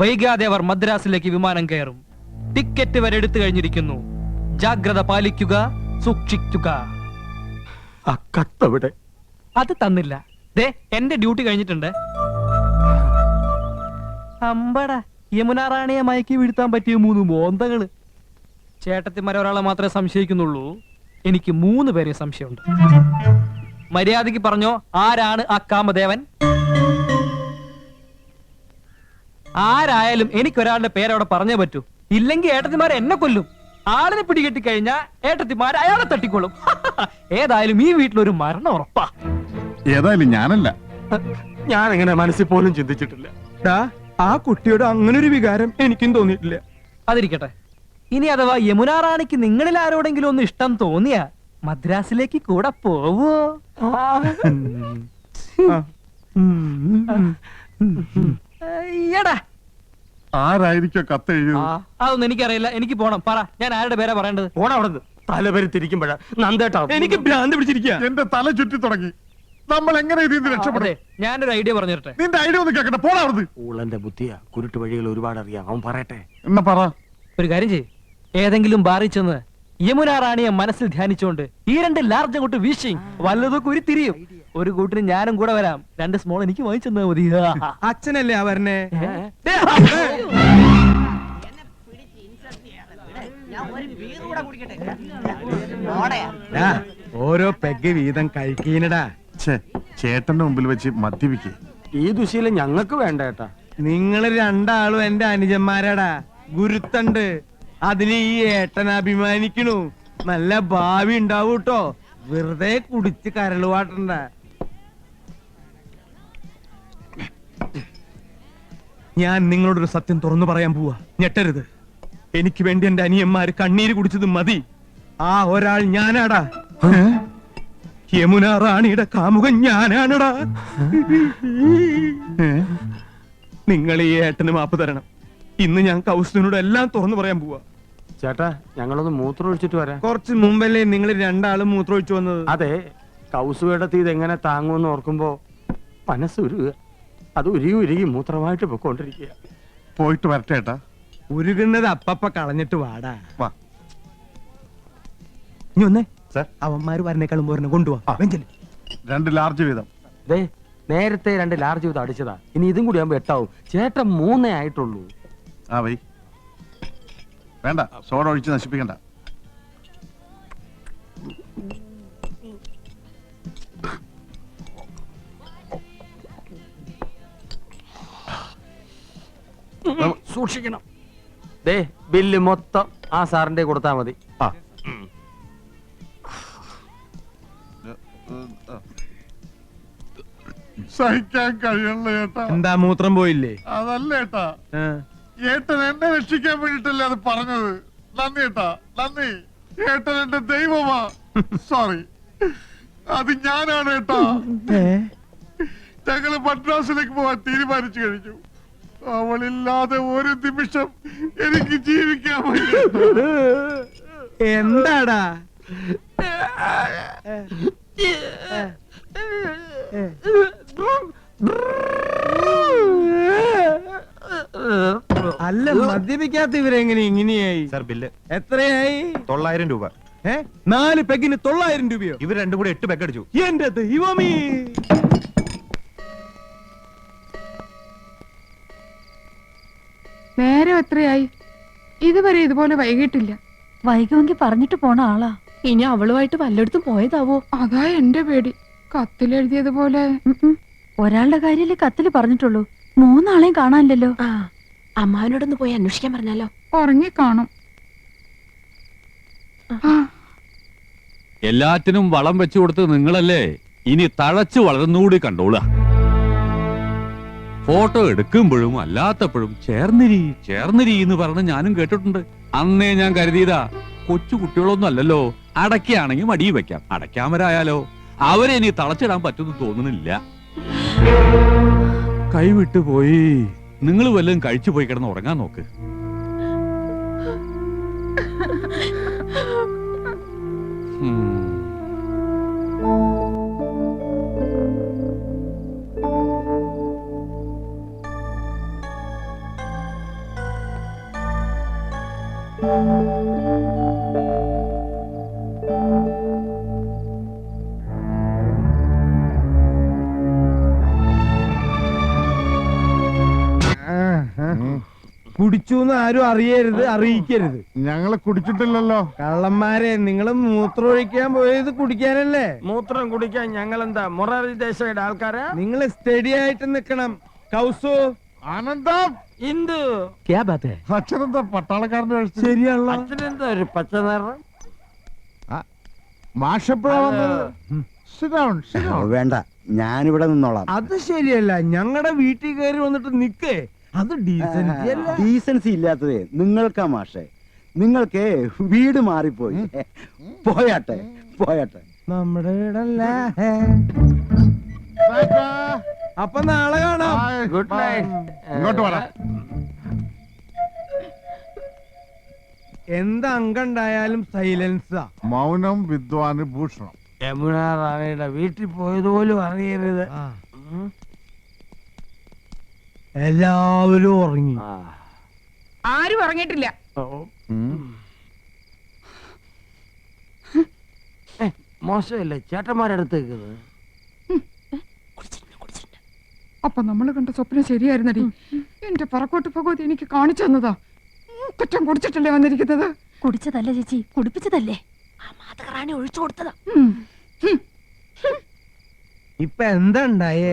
വൈകാതെ അവർ മദ്രാസിലേക്ക് വിമാനം കയറും. ടിക്കറ്റ് വരെ എടുത്തു കഴിഞ്ഞിരിക്കുന്നു. ജാഗ്രത പാലിക്കുക, സൂക്ഷിക്കുക. കത്തവിടെ അത് തന്നില്ല. ദേ എന്റെ ഡ്യൂട്ടി കഴിഞ്ഞിട്ടുണ്ട്. അമ്പടാ, യമുന റാണിയെ മയക്കി വീഴ്ത്താൻ പറ്റിയ 3 മോന്തകള്. ചേട്ടത്തിമാരെ ഒരാളെ മാത്രമേ സംശയിക്കുന്നുള്ളൂ. എനിക്ക് 3 പേരെ സംശയമുണ്ട്. മര്യാദയ്ക്ക് പറഞ്ഞോ, ആരാണ് ആ കാമദേവൻ? ആരായാലും എനിക്കൊരാളുടെ പേരവിടെ പറഞ്ഞേ പറ്റൂ. ഇല്ലെങ്കിൽ ഏട്ടത്തിമാരെ എന്നെ കൊല്ലും. ആളിനെ പിടികെട്ടി കഴിഞ്ഞാൽ ഏട്ടത്തിമാർ അയാളെ തട്ടിക്കൊള്ളും. ഏതായാലും ഈ വീട്ടിലൊരു മരണം ഉറപ്പാ. ഏതായാലും ഞാനല്ല. ഞാൻ എങ്ങനെ മനസ്സിൽ പോലും ചിന്തിച്ചിട്ടില്ല. ആ കുട്ടിയോട് അങ്ങനെ ഒരു വികാരം എനിക്കും തോന്നിയിട്ടില്ല. അതിരിക്കട്ടെ. ഇനി അഥവാ യമുന റാണിക്ക് നിങ്ങളിൽ ആരോടെങ്കിലും ഒന്ന് ഇഷ്ടം തോന്നിയാ മദ്രാസിലേക്ക് കൂടെ പോവോ? എടാ, ആരായിരിക്കോ കത്തെഴുതിയത്? അതൊന്നും എനിക്കറിയില്ല. എനിക്ക് പോണം. പറ, ഞാൻ ആരുടെ പേരാ പറയേണ്ടത്? ഓടവിടുന്ന് തലപരിത്തിരിക്കുമ്പോഴാ നന്ദേട്ടാ എനിക്ക് ഭ്രാന്ത് പിടിച്ചിരിക്കുക. എന്റെ തല ചുറ്റി തുടങ്ങി. നമ്മൾ എങ്ങനെ ഇതിൽ രക്ഷപ്പെടും? ഞാനൊരു ഐഡിയ പറഞ്ഞു തരട്ടെ. നിന്റെ ഐഡിയ ഒന്ന് കേക്കട്ടെ. പോടാവത്. ഊളന്റെ ബുദ്ധിയാ. കുരുട്ട് വഴികൾ ഒരുപാട് അറിയാം. അവൻ പറയട്ടെ. എന്നാ പറ. ഒരു കാര്യം ചെയ്യ്. ഏതെങ്കിലും ബാറിൽ ചെന്ന് യമുന റാണിയെ മനസ്സിൽ ധ്യാനിച്ചുകൊണ്ട് ഈ 2 ലാർജ് അങ്ങോട്ട് വീശി വല്ലതൊക്കെ ഉരുത്തിരിയും. ഒരു കൂട്ടിന് ഞാനും കൂടെ വരാം. 2 സ്മോൾ എനിക്ക് വാങ്ങിച്ചെന്നാ മതി. അച്ഛനല്ലേ ആ വരണേ? ഓരോ പെഗ് വീതം കഴിക്കീനടാ. ചേട്ടന്റെ മുമ്പിൽ വെച്ച് മദ്യപിക്കേ. ഈ ദുശീലം ഞങ്ങൾക്ക് വേണ്ട ഏട്ടാ. നിങ്ങള് 2 ആളും എന്റെ അനുജന്മാരാടാ. ഗുരുത്തണ്ട്. അതിന് ഈ ഏട്ടൻ അഭിമാനിക്കണു. നല്ല ഭാവി ഉണ്ടാവൂട്ടോ. വെറുതെ കുടിച്ച് കരളുവാട്ടണ്ട. ഞാൻ നിങ്ങളോടൊരു സത്യം തുറന്നു പറയാൻ പോവാ. ഞെട്ടരുത്. എനിക്ക് വേണ്ടി എന്റെ അനിയന്മാര് കണ്ണീര് കുടിച്ചത് മതി. ആ ഒരാൾ ഞാനാടാ. യമുന റാണിയുടെ കാമുകൻ ഞാനാണടാ. നിങ്ങൾ ഈ ഏട്ടന് മാപ്പ് തരണം. ഇന്ന് ഞാൻ കൗസ്തുവിനോട് എല്ലാം തുറന്നു പറയാൻ പോവാ. ചേട്ടാ, ഞങ്ങളൊന്ന് മൂത്രം ഒഴിച്ചിട്ട് വരാം. കുറച്ച് മുമ്പല്ലേ നിങ്ങൾ 2 ആളും മൂത്രമൊഴിച്ചു വന്നത്? അതെ, കൗസുവേടത്തി ഇതെങ്ങനെ താങ്ങുമെന്ന് ഓർക്കുമ്പോ മനസ്സുരുക. അത് ഉരുകി ഉരുകി മൂത്രമായിട്ട് പൊക്കോണ്ടിരിക്കുക. പോയിട്ട് വരട്ടെ ഏട്ടാ. ഉരുകുന്നത് അപ്പപ്പ കളഞ്ഞിട്ട് വാടാ. വാ. ഇനി ഒന്നേ സർ, അവന്മാര് വരണേക്കാളും പോരണ കൊണ്ടുപോവാ. 2 ലാർജ് വീതം. ദേ, നേരത്തെ 2 ലാർജ് വീതം അടിച്ചതാ. ഇനി ഇതും കൂടി ആകുമ്പോ 8 ആവും. ചേട്ടൻ 3 ആയിട്ടുള്ളൂ. ആ വൈ. വേണ്ട, സോഡ ഒഴിച്ച് നശിപ്പിക്കണ്ട. സൂക്ഷിക്കണം. ദേ, ബില്ല് മൊത്തം ആ സാറിന്റെ കൊടുത്താ മതി. സഹിക്കാൻ കഴിയണല്ലോ ഏട്ടാ. എന്താ മൂത്രം പോയില്ലേ? അതല്ല ഏട്ടാ, ഏട്ടൻ എന്നെ രക്ഷിക്കാൻ വേണ്ടിട്ടല്ലേ അത് പറഞ്ഞത്. നന്ദി ഏട്ടാ, നന്ദി. ഏട്ടൻ എന്റെ ദൈവമാ. സോറി, അത് ഞാനാണ് ഏട്ടാ. ഞങ്ങള് മദ്രാസിലേക്ക് പോവാൻ തീരുമാനിച്ചു കഴിഞ്ഞു. അവളില്ലാതെ ഒരു നിമിഷം എനിക്ക് ജീവിക്കാൻ പറ്റില്ല. എന്താടാ? അല്ല, മദ്യപിക്കാത്ത ഇവരെങ്ങനെ ഇങ്ങനെയായി? സർ, ബില്ല് എത്രയായി? 900 രൂപ. 4 പെഗിന് 900 രൂപയോ? ഇവർ 2 കൂടെ 8 പെഗ് അടിച്ചു. എന്റെ ദൈവമേ! നേരം എത്രയായി? ഇതുവരെ ഇതുപോലെ വൈകിട്ടില്ല. വൈകുമെങ്കിൽ പറഞ്ഞിട്ട് പോണ ആളാ. ഇനി അവളുമായിട്ട് വല്ലയിടത്തും പോയതാവോ? അതാ എന്റെ പേടി. കത്തിലെഴുതിയതുപോലെ. ഒരാളുടെ കാര്യല്ലേ കത്തില് പറഞ്ഞിട്ടുള്ളൂ. 3 ആളെയും കാണാനില്ലല്ലോ. അമ്മാവനോടൊന്ന് പോയി അന്വേഷിക്കാൻ പറഞ്ഞാലോ? ഉറങ്ങിക്കാണും. എല്ലാറ്റിനും വളം വെച്ചു കൊടുത്ത് നിങ്ങളല്ലേ, ഇനി തഴച്ചു വളർന്നുകൂടി കണ്ടോളാ. ഫോട്ടോ എടുക്കുമ്പോഴും അല്ലാത്തപ്പോഴും ചേർന്നിരി ചേർന്നിരി എന്ന് പറഞ്ഞ് ഞാനും കേട്ടിട്ടുണ്ട്. അന്നേ ഞാൻ കരുതിയതാ, കൊച്ചു കുട്ടികളൊന്നും അല്ലല്ലോ, അടയ്ക്കാണെങ്കിൽ മടി വെക്കാം, അടയ്ക്കാമരായാലോ. അവരെ ഇനി തളച്ചിടാൻ പറ്റുമെന്ന് തോന്നുന്നില്ല. കൈവിട്ടു പോയി. നിങ്ങൾ വല്ലതും കഴിച്ചു പോയി കിടന്ന് ഉറങ്ങാൻ നോക്ക്. കുടിച്ചു എന്ന് ആരും അറിയരുത്, അറിയിക്കരുത്. ഞങ്ങള് കുടിച്ചിട്ടില്ലല്ലോ. കള്ളന്മാരെ, നിങ്ങള് മൂത്രം ഒഴിക്കാൻ പോയത് കുടിക്കാനല്ലേ? മൂത്രം കുടിക്കാൻ ഞങ്ങൾ എന്താ മൊറാരി ദേശയുടെ ആൾക്കാരാ? നിങ്ങൾ സ്റ്റഡി ആയിട്ട് നിക്കണം. കൗസു, ആനന്ദം, ഇന്ദു, അച്ഛനെന്താ പട്ടാളക്കാരന്റെ വേഷം? ശരിയാണല്ലോ. അച്ഛനെന്താ ഒരു പച്ച നിറം? മാഷെപ്പോഴാ വന്നത്? Sit down, sit down. വേണ്ട, ഞാനിവിടെ നിന്നോളാം. അത് ശരിയല്ല. ഞങ്ങളുടെ വീട്ടിൽ കയറി വന്നിട്ട് നിക്കേ, അത് ഡീസൻസി അല്ല. ഡീസൻസി ഇല്ലാത്തതേ നിങ്ങൾക്കാ മാഷേ. നിങ്ങൾക്ക് വീട് മാറിപ്പോയി. പോയാട്ടെ പോയാട്ടെ. നമ്മുടെ വീടല്ല. ടാറ്റാ. അപ്പൊ നാളെ കാണാം. Bye. Good night. ഇങ്ങോട്ട് വാടാ. എന്ത് അങ്കണ്ടായാലും സൈലൻസാ. മൗനം വിദ്വാന് ഭൂഷണം. യമുന റാണിയുടെ വീട്ടിൽ പോയതുപോലും അറിയരുത്. എല്ലാവരും ഉറങ്ങി. ആരും ഇറങ്ങിയിട്ടില്ല. മോശമല്ലേ ചേട്ടന്മാരെടുത്തേക്കുന്നത്? അപ്പൊ നമ്മൾ കണ്ട സ്വപ്നം ശരിയായിരുന്നടി. എന്റെ പറക്കോട്ട് ഭഗവതി എനിക്ക് കാണിച്ചു തന്നതാ. കുറ്റം കുടിച്ചിട്ടല്ലേ വന്നിരിക്കുന്നത്. കുടിച്ചതല്ല ചേച്ചി, കുടിപ്പിച്ചതല്ലേ. ആ മാതകറാണി ഒഴിച്ചു കൊടുത്തതാ. ഇപ്പൊ എന്താ ഉണ്ടായേ?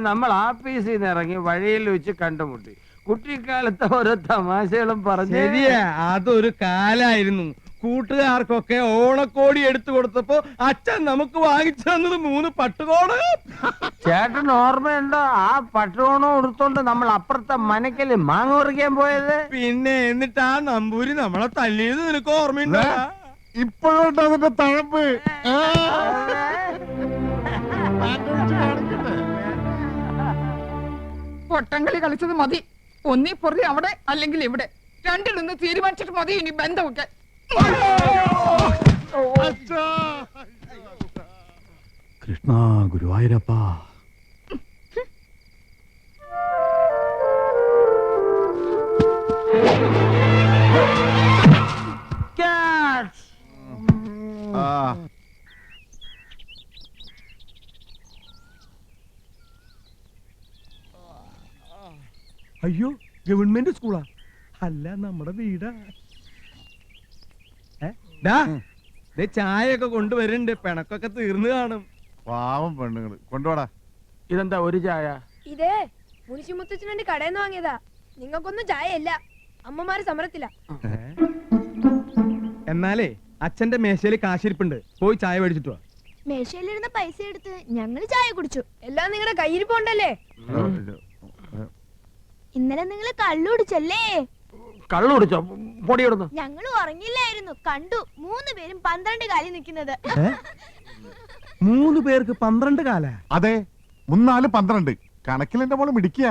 നമ്മൾ ആഫീസിൽ നിന്ന് ഇറങ്ങി വഴിയിൽ വെച്ച് കണ്ടുമുട്ടി. കുട്ടിക്കാലത്തെ ഓരോ തമാശകളും പറഞ്ഞു. ശരിയാ, അതൊരു കാലായിരുന്നു. കൂട്ടുകാർക്കൊക്കെ ഓണക്കോടി എടുത്തു കൊടുത്തപ്പോ അച്ഛൻ നമുക്ക് വാങ്ങിച്ചു തന്നത് 3 പട്ടുകോട്. ചേട്ടൻ ഓർമ്മയുണ്ടോ ആ പട്ടുകോണം എടുത്തോണ്ട് നമ്മൾ അപ്പുറത്തെ മനക്കല് മാങ്ങ പറിക്കാൻ പോയത്? പിന്നെ എന്നിട്ട് ആ നമ്പൂരി നമ്മളെ തല്ലിയത് നിനക്ക് ഓർമ്മയുണ്ടോ? ഇപ്പോഴുണ്ട് അതിന്റെ തഴമ്പ്. പൊട്ടങ്കളി കളിച്ചത് മതി. ഒന്നീ പൊറി അവിടെ അല്ലെങ്കിൽ ഇവിടെ, രണ്ടിലൊന്ന് തീരുമാനിച്ചിട്ട് മതി ഇനി ബന്ധമൊക്കെ. കൃഷ്ണ ഗുരുവായൂരപ്പ. അയ്യോ, ഗവൺമെന്റ് സ്കൂളാ? അല്ല, നമ്മുടെ വീടാ. ചായയൊക്കെ കൊണ്ടുവരുന്നുണ്ട്. പിണക്കൊക്കെ തീർന്നു കാണും. പാവം പെണ്ണുങ്ങള്. കൊണ്ടുപോടാ. ഇതെന്താ ഒരു ചായ? ഇതേ മുനിശിമുത്തച്ഛനെ കടയിൽ നിന്ന് വാങ്ങിയതാ. നിങ്ങൾക്കൊന്നും ചായയല്ല, അമ്മമാര് സമരത്തില്ല. എന്നാലേ അച്ഛന്റെ മേശയില് കാശിരിപ്പുണ്ട്, പോയി ചായ മേടിച്ചിട്ട് വാ. മേശയിലിരുന്ന പൈസ എടുത്ത് ഞങ്ങൾ ചായ കുടിച്ചു. എല്ലാം നിങ്ങളുടെ കയ്യിരിപ്പുണ്ടല്ലേ? ഇന്നലെ നിങ്ങൾ കള്ളു കുടിച്ചല്ലേ? കള്ളു കുടിച്ചോ? പൊടിയിടുന്നു. ഞങ്ങൾ ഉറങ്ങില്ലായിരുന്നു, കണ്ടു 3 പേരും 12 കാലിൽ നിൽക്കുന്നത്. 3 പേർക്ക് 12 കാല? അതെ, 3 4 12 കണക്കിൽ എന്റെ മോള് മിടിക്കുക.